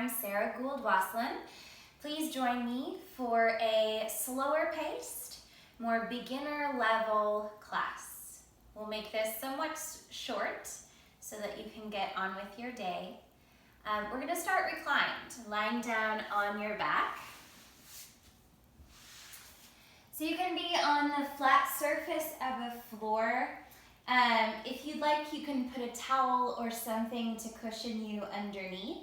I'm Sarah Gould-Waslohn. Please join me for a slower paced, more beginner level class. We'll make this somewhat short so that you can get on with your day. We're going to start reclined, lying down on your back. So you can be on the flat surface of a floor. If you'd like, you can put a towel or something to cushion you underneath.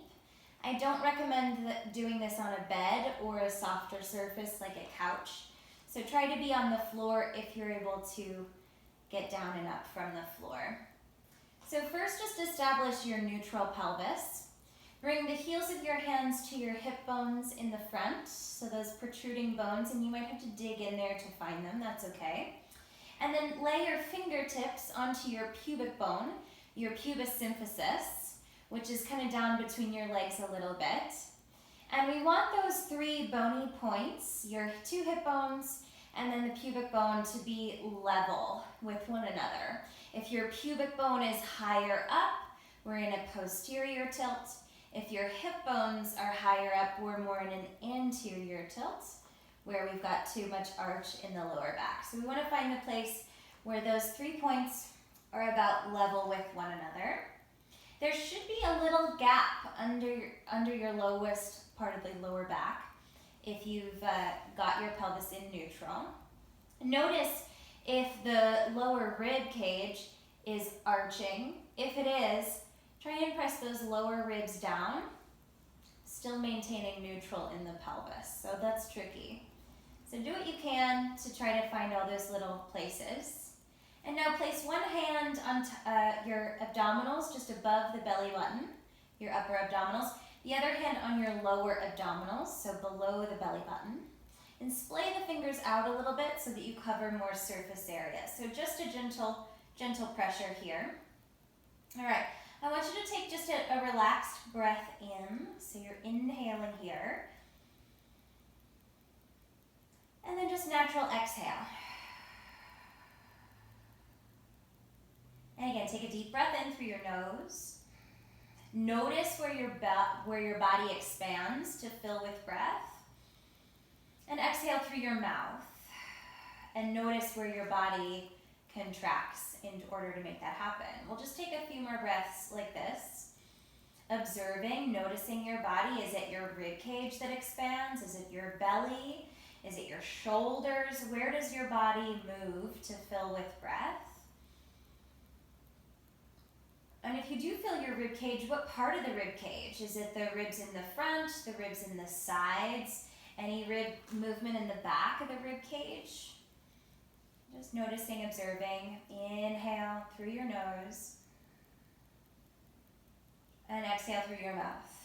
I don't recommend doing this on a bed or a softer surface like a couch. So try to be on the floor if you're able to get down and up from the floor. So first, just establish your neutral pelvis. Bring the heels of your hands to your hip bones in the front, so those protruding bones, and you might have to dig in there to find them, that's okay. And then lay your fingertips onto your pubic bone, your pubis symphysis, which is kind of down between your legs a little bit. And we want those three bony points, your two hip bones, and then the pubic bone to be level with one another. If your pubic bone is higher up, we're in a posterior tilt. If your hip bones are higher up, we're more in an anterior tilt, where we've got too much arch in the lower back. So we want to find the place where those 3 points are about level with one another. There should be a little gap under your lowest part of the lower back if you've got your pelvis in neutral. Notice if the lower rib cage is arching. If it is, try and press those lower ribs down, still maintaining neutral in the pelvis. So that's tricky. So do what you can to try to find all those little places. And now place one hand on your abdominals just above the belly button, your upper abdominals. The other hand on your lower abdominals, so below the belly button. And splay the fingers out a little bit so that you cover more surface area. So just a gentle pressure here. All right, I want you to take just a relaxed breath in. So you're inhaling here. And then just natural exhale. And again, take a deep breath in through your nose. Notice where your body expands to fill with breath. And exhale through your mouth. And notice where your body contracts in order to make that happen. We'll just take a few more breaths like this. Observing, noticing your body. Is it your rib cage that expands? Is it your belly? Is it your shoulders? Where does your body move to fill with breath? And if you do feel your rib cage, what part of the rib cage? Is it the ribs in the front, the ribs in the sides? Any rib movement in the back of the rib cage? Just noticing, observing. Inhale through your nose. And exhale through your mouth.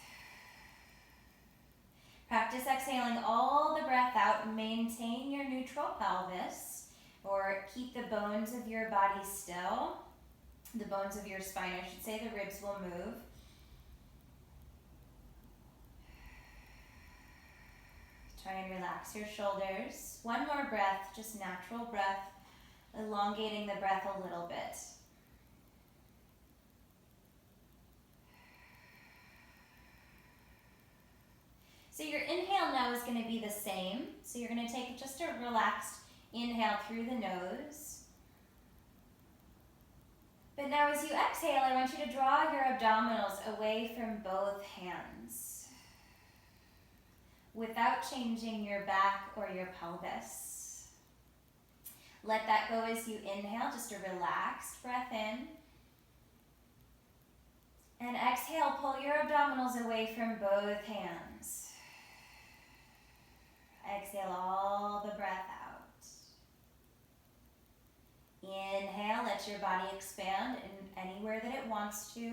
Practice exhaling all the breath out. Maintain your neutral pelvis, or keep the bones of your body still. The bones of your spine, I should say, the ribs will move. Try and relax your shoulders. One more breath, just natural breath, elongating the breath a little bit. So your inhale now is going to be the same. So you're going to take just a relaxed inhale through the nose. But now as you exhale, I want you to draw your abdominals away from both hands without changing your back or your pelvis. Let that go as you inhale, just a relaxed breath in. And exhale, pull your abdominals away from both hands. Exhale all the breath out. Inhale, let your body expand in anywhere that it wants to.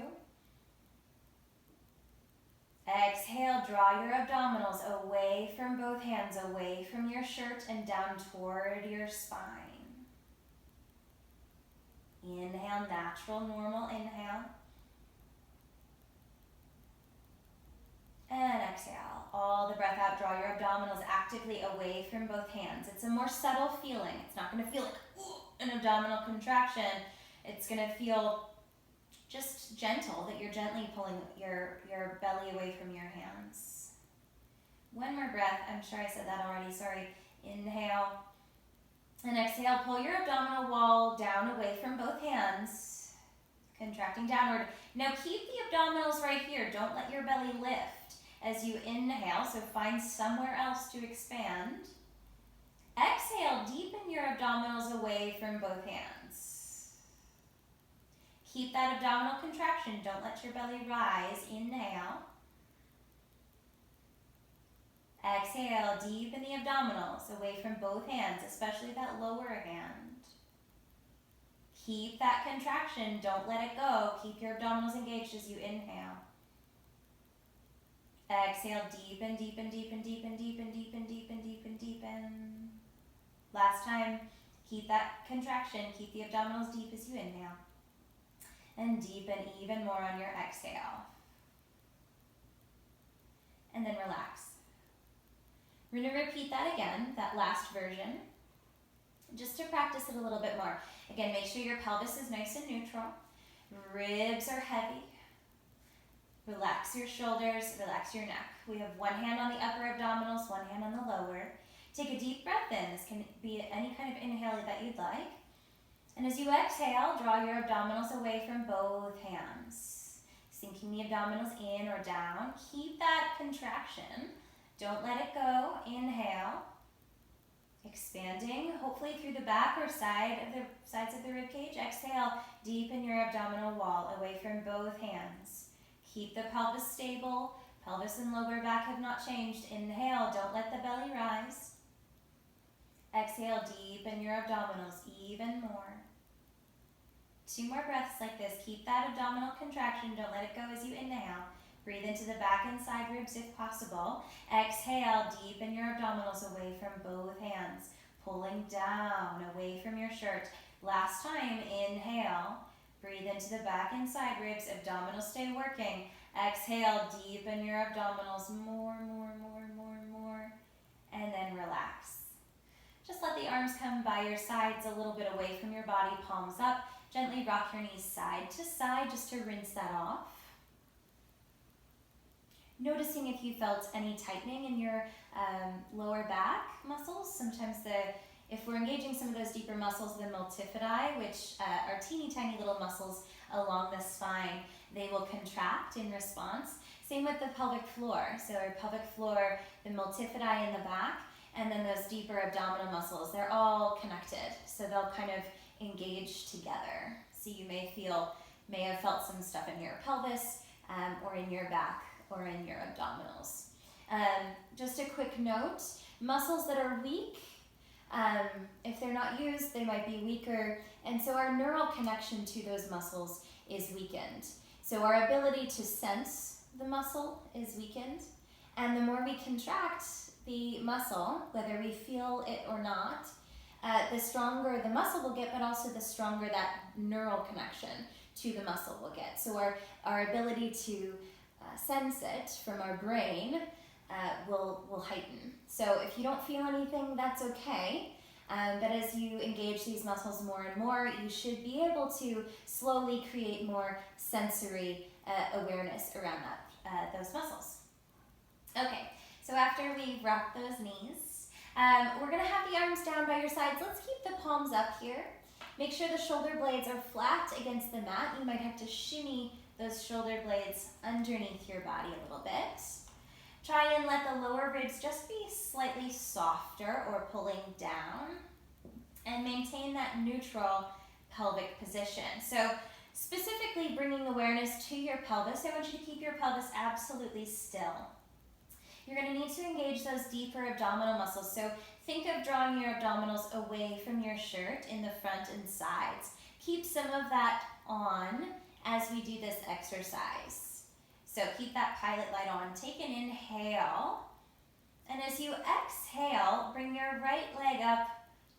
Exhale, draw your abdominals away from both hands, away from your shirt and down toward your spine. Inhale, natural, normal inhale. And exhale. All the breath out, draw your abdominals actively away from both hands. It's a more subtle feeling. It's not going to feel like an abdominal contraction. It's going to feel just gentle, that you're gently pulling your belly away from your hands. One more breath. I'm sure I said that already, sorry. Inhale. And exhale, pull your abdominal wall down away from both hands, contracting downward. Now keep the abdominals right here. Don't let your belly lift as you inhale, so find somewhere else to expand. Exhale, deepen your abdominals away from both hands. Keep that abdominal contraction. Don't let your belly rise. Inhale. Exhale, deepen the abdominals away from both hands, especially that lower hand. Keep that contraction. Don't let it go. Keep your abdominals engaged as you inhale. Exhale, deepen, deepen, deepen, deepen, deepen, deepen, deepen, deepen, deepen. Last time, keep that contraction. Keep the abdominals deep as you inhale. And deepen even more on your exhale. And then relax. We're going to repeat that again, that last version, just to practice it a little bit more. Again, make sure your pelvis is nice and neutral. Ribs are heavy. Relax your shoulders, relax your neck. We have one hand on the upper abdominals, one hand on the lower. Take a deep breath in. This can be any kind of inhale that you'd like. And as you exhale, draw your abdominals away from both hands. Sinking the abdominals in or down. Keep that contraction. Don't let it go. Inhale. Expanding, hopefully through the back or sides of the rib cage. Exhale, deepen your abdominal wall away from both hands. Keep the pelvis stable. Pelvis and lower back have not changed. Inhale, don't let the belly rise. Exhale, deepen your abdominals even more. 2 more breaths like this. Keep that abdominal contraction. Don't let it go as you inhale. Breathe into the back and side ribs if possible. Exhale, deepen your abdominals away from both hands. Pulling down away from your shirt. Last time, inhale. Breathe into the back and side ribs. Abdominals stay working. Exhale, deepen your abdominals more. And then relax. Just let the arms come by your sides a little bit away from your body, palms up. Gently rock your knees side to side just to rinse that off. Noticing if you felt any tightening in your lower back muscles. Sometimes if we're engaging some of those deeper muscles, the multifidi, which are teeny tiny little muscles along the spine, they will contract in response. Same with the pelvic floor. So our pelvic floor, the multifidi in the back, and then those deeper abdominal muscles, they're all connected. So they'll kind of engage together. So you may have felt some stuff in your pelvis or in your back or in your abdominals. Just a quick note, muscles that are weak, if they're not used, they might be weaker, and so our neural connection to those muscles is weakened. So our ability to sense the muscle is weakened, and the more we contract the muscle, whether we feel it or not, the stronger the muscle will get, but also the stronger that neural connection to the muscle will get. So our ability to sense it from our brain will heighten. So if you don't feel anything, that's okay. But as you engage these muscles more and more, you should be able to slowly create more sensory awareness around those muscles. Okay, so after we rock those knees, we're going to have the arms down by your sides. Let's keep the palms up here. Make sure the shoulder blades are flat against the mat. You might have to shimmy those shoulder blades underneath your body a little bit. Try and let the lower ribs just be slightly softer or pulling down. And maintain that neutral pelvic position. So specifically bringing awareness to your pelvis, I want you to keep your pelvis absolutely still. You're going to need to engage those deeper abdominal muscles. So think of drawing your abdominals away from your shirt in the front and sides. Keep some of that on as we do this exercise. So keep that pilot light on. Take an inhale. And as you exhale, bring your right leg up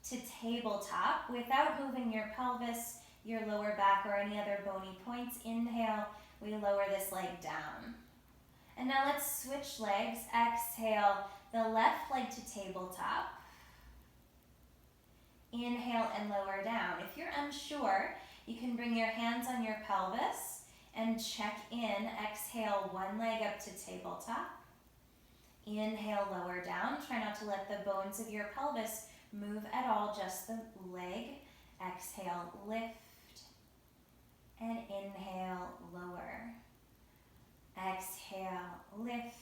to tabletop without moving your pelvis, your lower back, or any other bony points. Inhale, we lower this leg down. And now let's switch legs. Exhale, the left leg to tabletop. Inhale and lower down. If you're unsure, you can bring your hands on your pelvis and check in. Exhale, one leg up to tabletop. Inhale, lower down. Try not to let the bones of your pelvis move at all, just the leg. Exhale, lift. And inhale, lower. Exhale, lift.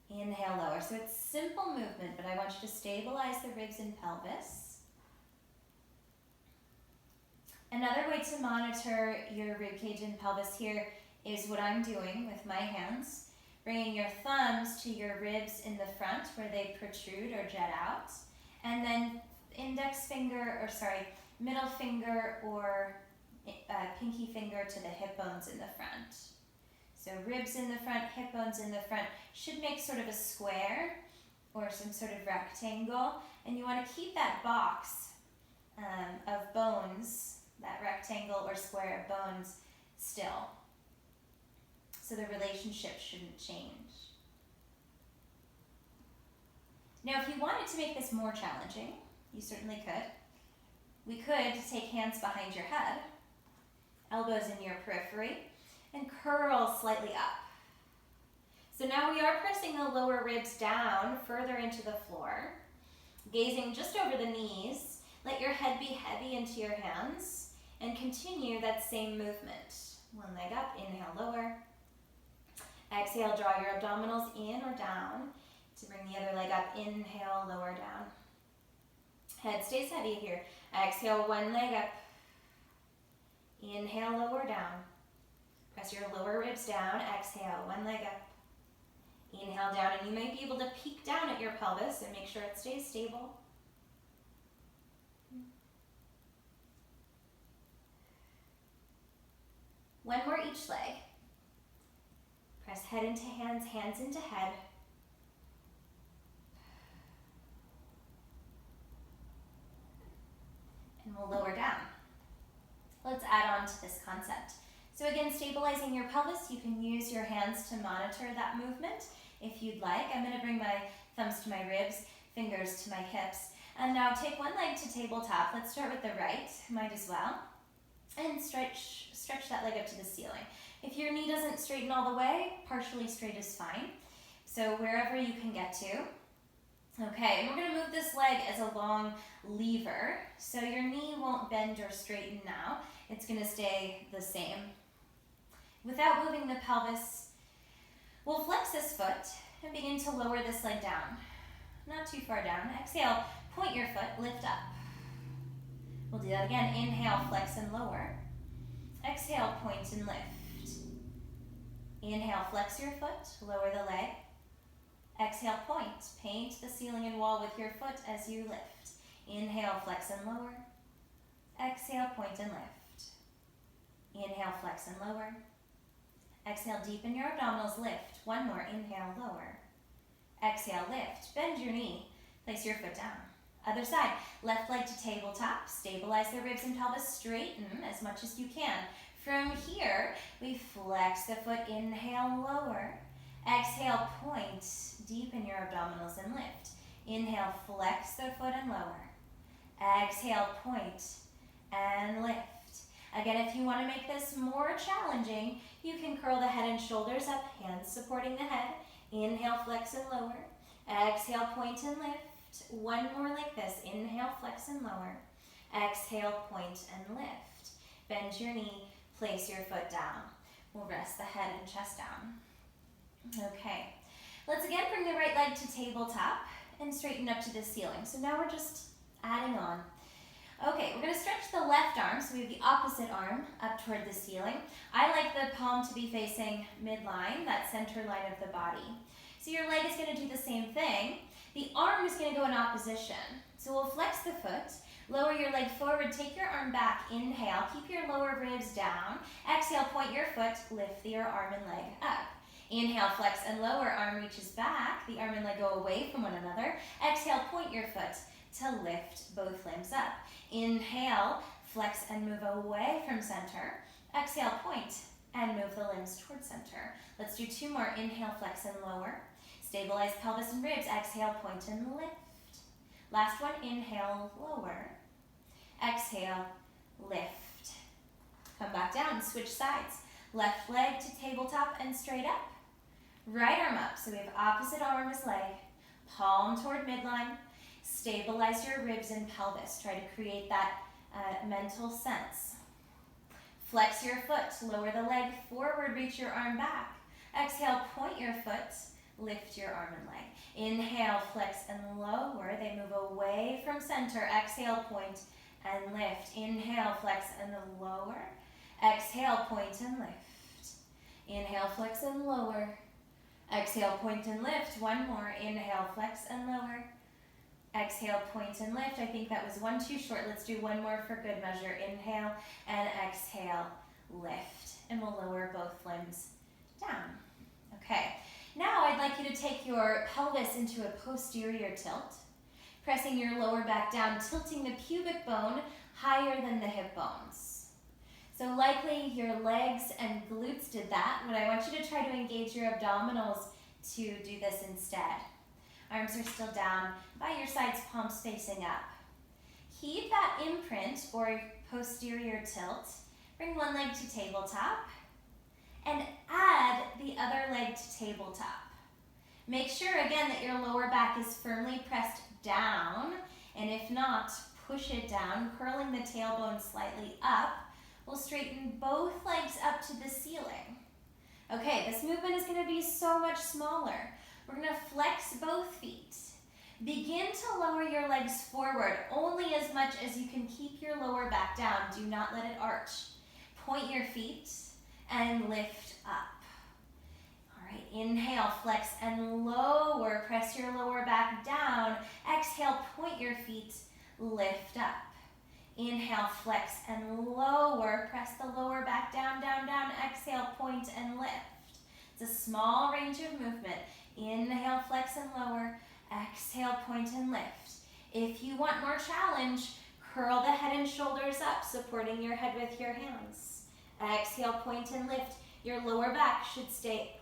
Inhale, lower. So it's simple movement, but I want you to stabilize the ribs and pelvis. Another way to monitor your rib cage and pelvis here is what I'm doing with my hands. Bringing your thumbs to your ribs in the front where they protrude or jet out. And then middle finger or pinky finger to the hip bones in the front. So ribs in the front, hip bones in the front should make sort of a square or some sort of rectangle. And you want to keep that box of bones, that rectangle or square of bones, still. So the relationship shouldn't change. Now, if you wanted to make this more challenging, you certainly could. We could take hands behind your head, elbows in your periphery, and curl slightly up. So now we are pressing the lower ribs down further into the floor, gazing just over the knees. Let your head be heavy into your hands, and continue that same movement. One leg up, inhale, lower. Exhale, draw your abdominals in or down to bring the other leg up. Inhale, lower down. Head stays heavy here. Exhale, one leg up. Inhale, lower down. Press your lower ribs down. Exhale, one leg up. Inhale down, and you might be able to peek down at your pelvis and make sure it stays stable. One more each leg. Press head into hands, hands into head. And we'll lower down. Let's add on to this concept. So again, stabilizing your pelvis, you can use your hands to monitor that movement if you'd like. I'm going to bring my thumbs to my ribs, fingers to my hips. And now take one leg to tabletop. Let's start with the right, might as well. And stretch that leg up to the ceiling. If your knee doesn't straighten all the way, partially straight is fine. So wherever you can get to. Okay, and we're going to move this leg as a long lever. So your knee won't bend or straighten now. It's going to stay the same. Without moving the pelvis, we'll flex this foot and begin to lower this leg down. Not too far down. Exhale, point your foot, lift up. We'll do that again. Inhale, flex and lower. Exhale, point and lift. Inhale, flex your foot, lower the leg. Exhale, point. Paint the ceiling and wall with your foot as you lift. Inhale, flex and lower. Exhale, point and lift. Inhale, flex and lower. Exhale, deepen your abdominals, lift. One more, inhale, lower. Exhale, lift. Bend your knee. Place your foot down. Other side, left leg to tabletop. Stabilize the ribs and pelvis, straighten as much as you can. From here, we flex the foot, inhale, lower. Exhale, point. Deepen your abdominals and lift. Inhale, flex the foot and lower. Exhale, point and lift. Again, if you want to make this more challenging, you can curl the head and shoulders up, hands supporting the head. Inhale, flex and lower. Exhale, point and lift. One more like this. Inhale, flex and lower. Exhale, point and lift. Bend your knee, place your foot down. We'll rest the head and chest down. Okay, let's again bring the right leg to tabletop and straighten up to the ceiling. So now we're just adding on. Okay, we're going to stretch the left arm, so we have the opposite arm up toward the ceiling. I like the palm to be facing midline, that center line of the body. So your leg is going to do the same thing. The arm is going to go in opposition. So we'll flex the foot, lower your leg forward, take your arm back, inhale, keep your lower ribs down. Exhale, point your foot, lift your arm and leg up. Inhale, flex and lower, arm reaches back, the arm and leg go away from one another. Exhale, point your foot to lift both limbs up. Inhale, flex and move away from center. Exhale, point and move the limbs towards center. Let's do two more. Inhale, flex and lower. Stabilize pelvis and ribs. Exhale, point and lift. Last one, inhale, lower. Exhale, lift. Come back down, switch sides. Left leg to tabletop and straight up. Right arm up, so we have opposite arm as leg. Palm toward midline. Stabilize your ribs and pelvis. Try to create that mental sense. Flex your foot, lower the leg forward, reach your arm back. Exhale, point your foot, lift your arm and leg. Inhale, flex and lower. They move away from center. Exhale, point and lift. Inhale, flex and lower. Exhale, point and lift. Inhale, flex and lower. Exhale, point and lift. One more. Inhale, flex and lower. Exhale, point and lift. I think that was one too short. Let's do one more for good measure. Inhale and exhale, lift. And we'll lower both limbs down. Okay, now I'd like you to take your pelvis into a posterior tilt, pressing your lower back down, tilting the pubic bone higher than the hip bones. So likely your legs and glutes did that, but I want you to try to engage your abdominals to do this instead. Arms are still down by your sides, palms facing up. Keep that imprint or posterior tilt. Bring one leg to tabletop and add the other leg to tabletop. Make sure again that your lower back is firmly pressed down, and if not, push it down, curling the tailbone slightly up. We'll straighten both legs up to the ceiling. Okay, this movement is going to be so much smaller. We're going to flex both feet. Begin to lower your legs forward only as much as you can keep your lower back down. Do not let it arch. Point your feet and lift up. All right, inhale, flex and lower. Press your lower back down. Exhale, point your feet, lift up. Inhale, flex and lower. Press the lower back down, down, down. Exhale, point and lift. It's a small range of movement. Inhale, flex and lower. Exhale, point and lift. If you want more challenge, curl the head and shoulders up, supporting your head with your hands. Exhale, point and lift. Your lower back should stay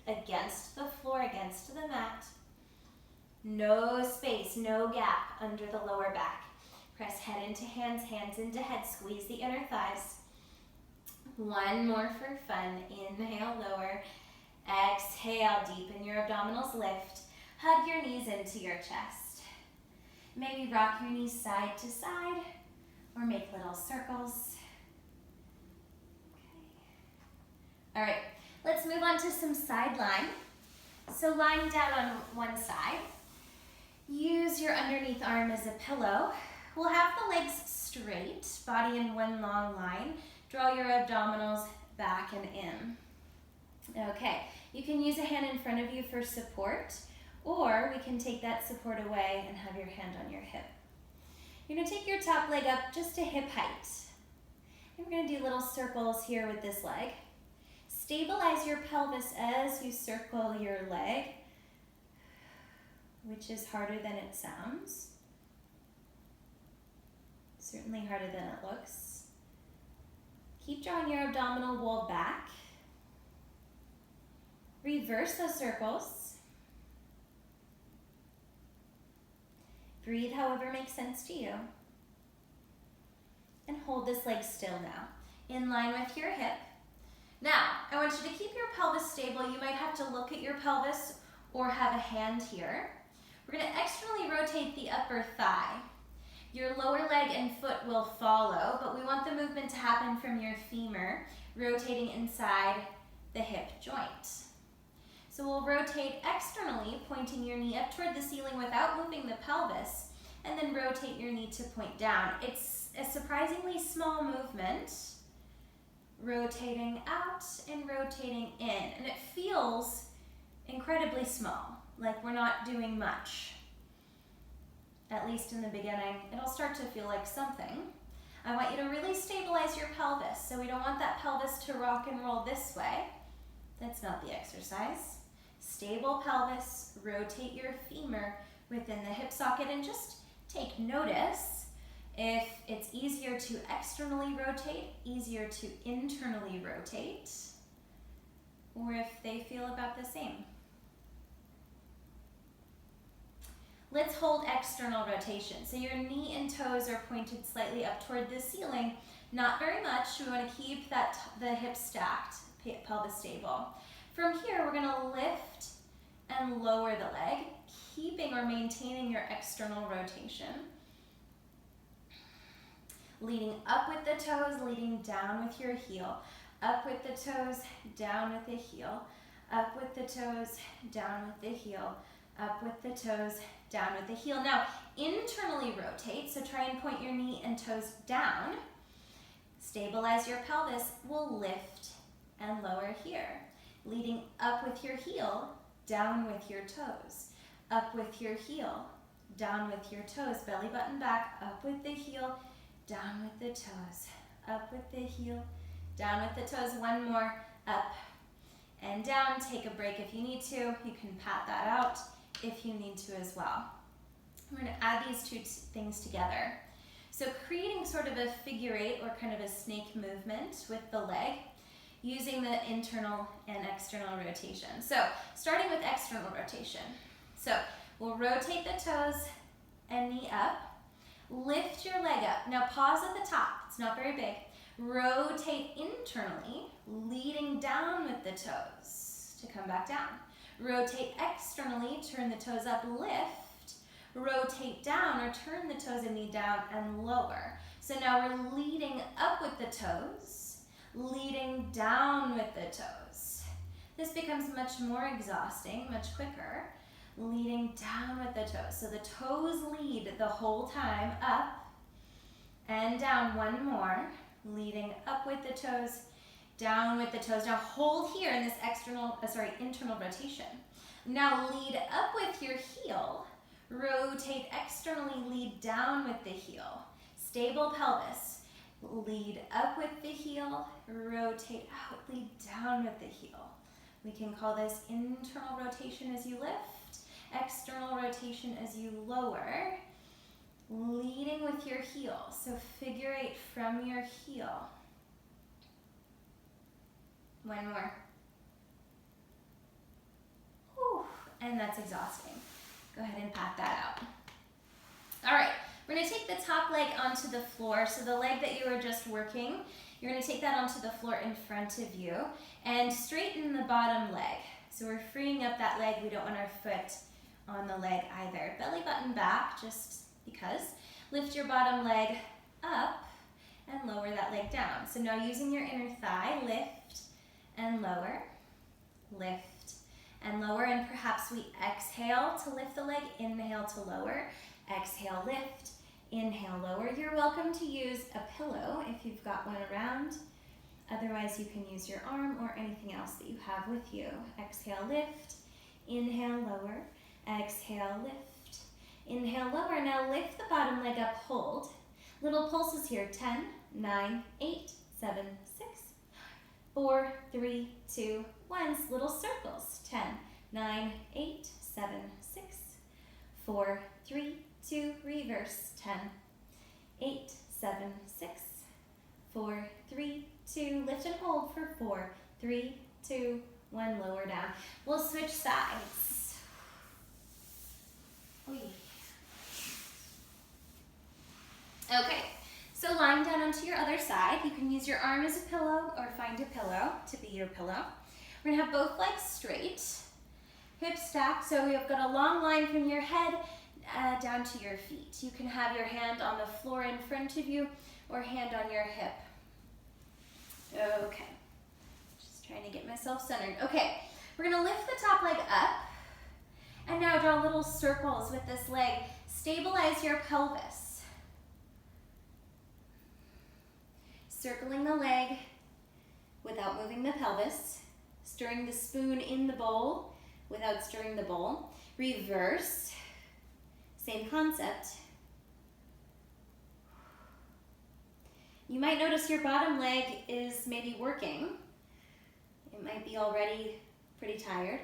against the floor, against the mat. No space, no gap under the lower back. Press head into hands, hands into head. Squeeze the inner thighs. One more for fun. Inhale, lower. Exhale, deepen your abdominals, lift. Hug your knees into your chest. Maybe rock your knees side to side or make little circles. Okay. All right, let's move on to some side lying. So lying down on one side, use your underneath arm as a pillow. We'll have the legs straight, body in one long line. Draw your abdominals back and in. Okay, you can use a hand in front of you for support, or we can take that support away and have your hand on your hip. You're going to take your top leg up just to hip height. And we're going to do little circles here with this leg. Stabilize your pelvis as you circle your leg, which is harder than it sounds. Certainly harder than it looks. Keep drawing your abdominal wall back. Reverse those circles. Breathe however makes sense to you. And hold this leg still now, in line with your hip. Now, I want you to keep your pelvis stable. You might have to look at your pelvis or have a hand here. We're going to externally rotate the upper thigh. Your lower leg and foot will follow, but we want the movement to happen from your femur, rotating inside the hip joint. So we'll rotate externally, pointing your knee up toward the ceiling without moving the pelvis, and then rotate your knee to point down. It's a surprisingly small movement, rotating out and rotating in, and it feels incredibly small, like we're not doing much. At least in the beginning, it'll start to feel like something. I want you to really stabilize your pelvis, so we don't want that pelvis to rock and roll this way. That's not the exercise. Stable pelvis, rotate your femur within the hip socket, and just take notice if it's easier to externally rotate, easier to internally rotate, or if they feel about the same. Let's hold external rotation. So your knee and toes are pointed slightly up toward the ceiling. Not very much. We want to keep the hips stacked, pelvis stable. From here, we're going to lift and lower the leg, keeping or maintaining your external rotation. Leading up with the toes, leading down with your heel. Up with the toes, down with the heel. Up with the toes, down with the heel. Up with the toes, down with the heel. Now, internally rotate, so try and point your knee and toes down. Stabilize your pelvis. We'll lift and lower here. Leading up with your heel, down with your toes. Up with your heel, down with your toes. Belly button back, up with the heel, down with the toes. Up with the heel, down with the toes. One more, up and down. Take a break if you need to. You can pat that out if you need to as well. We're going to add these two things together. So creating sort of a figure eight or kind of a snake movement with the leg using the internal and external rotation. So starting with external rotation. So we'll rotate the toes and knee up. Lift your leg up. Now pause at the top. It's not very big. Rotate internally, leading down with the toes to come back down. Rotate externally, turn the toes up, lift. Rotate down or turn the toes and knee down and lower. So now we're leading up with the toes, leading down with the toes. This becomes much more exhausting, much quicker. Leading down with the toes. So the toes lead the whole time, up and down. One more. Leading up with the toes, down with the toes. Now hold here in this internal rotation. Now lead up with your heel. Rotate externally, lead down with the heel. Stable pelvis. Lead up with the heel, rotate out, lead down with the heel. We can call this internal rotation as you lift, external rotation as you lower, leading with your heel. So figure eight from your heel. One more. Whew. And that's exhausting. Go ahead and pat that out. All right, we're going to take the top leg onto the floor. So the leg that you were just working, you're going to take that onto the floor in front of you and straighten the bottom leg. So we're freeing up that leg. We don't want our foot on the leg either. Belly button back, just because. Lift your bottom leg up and lower that leg down. So now using your inner thigh, lift and lower, lift and lower, and perhaps we exhale to lift the leg, inhale to lower, exhale, lift, inhale, lower. You're welcome to use a pillow if you've got one around. Otherwise, you can use your arm or anything else that you have with you. Exhale, lift, inhale, lower, exhale, lift, inhale, lower. Now lift the bottom leg up, hold. Little pulses here, 10, 9, 8, 7, 6, 4, 3, 2, 1. Little circles, 10, 9, 8, 7, 6, 4, 3, 2, reverse, 10, 8, 7, 6, 4, 3, 2, lift and hold for 4, 3, 2, 1, lower down. We'll switch sides. Okay, so lying down onto your other side, you can use your arm as a pillow or find a pillow to be your pillow. We're gonna have both legs straight, hips stacked, so we've got a long line from your head down to your feet. You can have your hand on the floor in front of you or hand on your hip. Okay, just trying to get myself centered. Okay, we're gonna lift the top leg up and now draw little circles with this leg. Stabilize your pelvis. Circling the leg without moving the pelvis. Stirring the spoon in the bowl without stirring the bowl. Reverse, same concept. You might notice your bottom leg is maybe working. It might be already pretty tired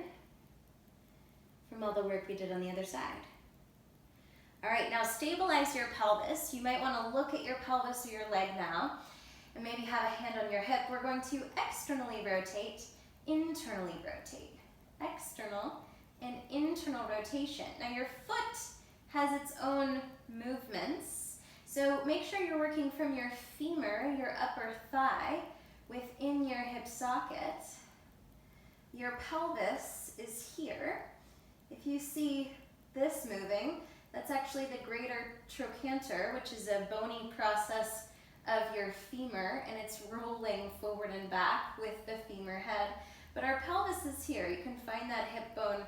from all the work we did on the other side. All right, now stabilize your pelvis. You might want to look at your pelvis or your leg now and maybe have a hand on your hip. We're going to externally rotate, internally rotate. External and internal rotation. Now your foot has its own movements, So make sure you're working from your femur, your upper thigh, within your hip socket. Your pelvis is here. If you see this moving, that's actually the greater trochanter, which is a bony process of your femur, and it's rolling forward and back with the femur head. But our pelvis is here. You can find that hip bone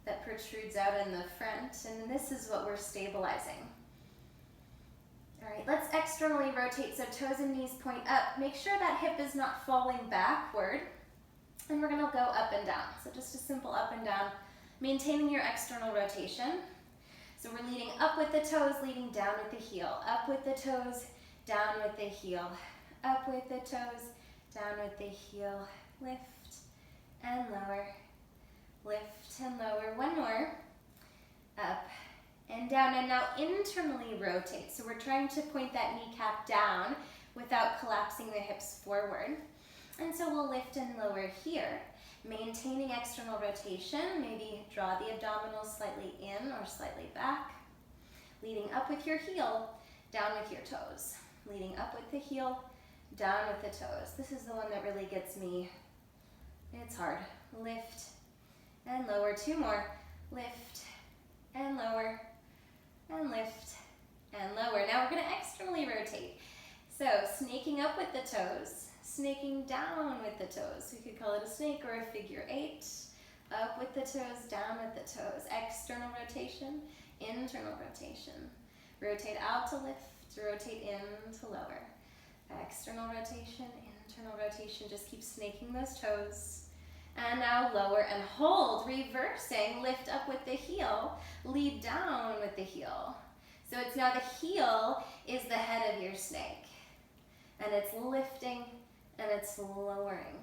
that protrudes out in the front, and this is what we're stabilizing. All right, let's externally rotate so toes and knees point up. Make sure that hip is not falling backward, and we're gonna go up and down. So just a simple up and down, maintaining your external rotation. So we're leading up with the toes, leading down with the heel. Up with the toes, down with the heel. Up with the toes, down with the heel. Lift and lower. Lift and lower. One more. Up and down. And now internally rotate. So we're trying to point that kneecap down without collapsing the hips forward. And so we'll lift and lower here. Maintaining external rotation, maybe draw the abdominals slightly in or slightly back. Leading up with your heel, down with your toes. Leading up with the heel, down with the toes. This is the one that really gets me. It's hard. Lift and lower. Two more. Lift and lower and lift and lower. Now we're going to externally rotate. So snaking up with the toes. Snaking down with the toes. We could call it a snake or a figure eight. Up with the toes, down with the toes. External rotation, internal rotation. Rotate out to lift, rotate in to lower. External rotation, internal rotation. Just keep snaking those toes. And now lower and hold, reversing. Lift up with the heel, lead down with the heel. So it's now the heel is the head of your snake. And it's lifting and it's lowering.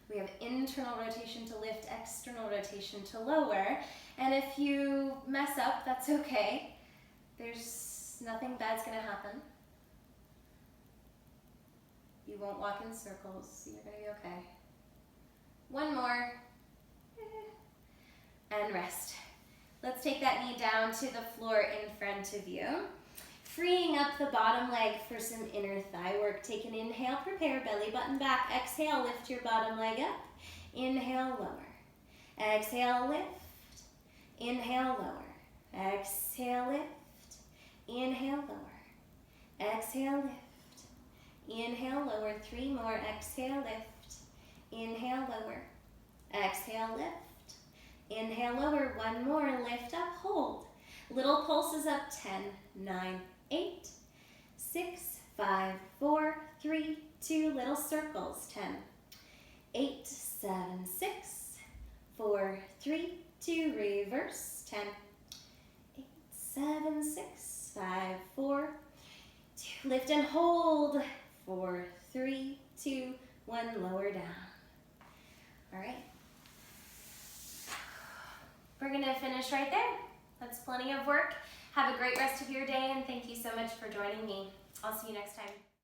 We have internal rotation to lift, external rotation to lower. And if you mess up, that's okay. There's nothing bad's gonna happen. You won't walk in circles, you're gonna be okay. One more, and rest. Let's take that knee down to the floor in front of you. Freeing up the bottom leg for some inner thigh work. Take an inhale, prepare belly button back. Exhale, lift your bottom leg up. Inhale, lower. Exhale, lift. Inhale, lower. Exhale, lift. Inhale, lower. Exhale, lift. Inhale, lower. Three more. Exhale, lift. Inhale, lower. Exhale, lift. Inhale, lower. One more. Lift up, hold. Little pulses up. 10, 9, 8, 6, 5, 4, 3, 2, little circles. 10, 8, 7, 6, 4, 3, 2, reverse. 10, 8, 7, 6, 5, 4, 2, lift and hold. 4, 3, 2, 1, lower down. All right. We're gonna finish right there. That's plenty of work. Have a great rest of your day, and thank you so much for joining me. I'll see you next time.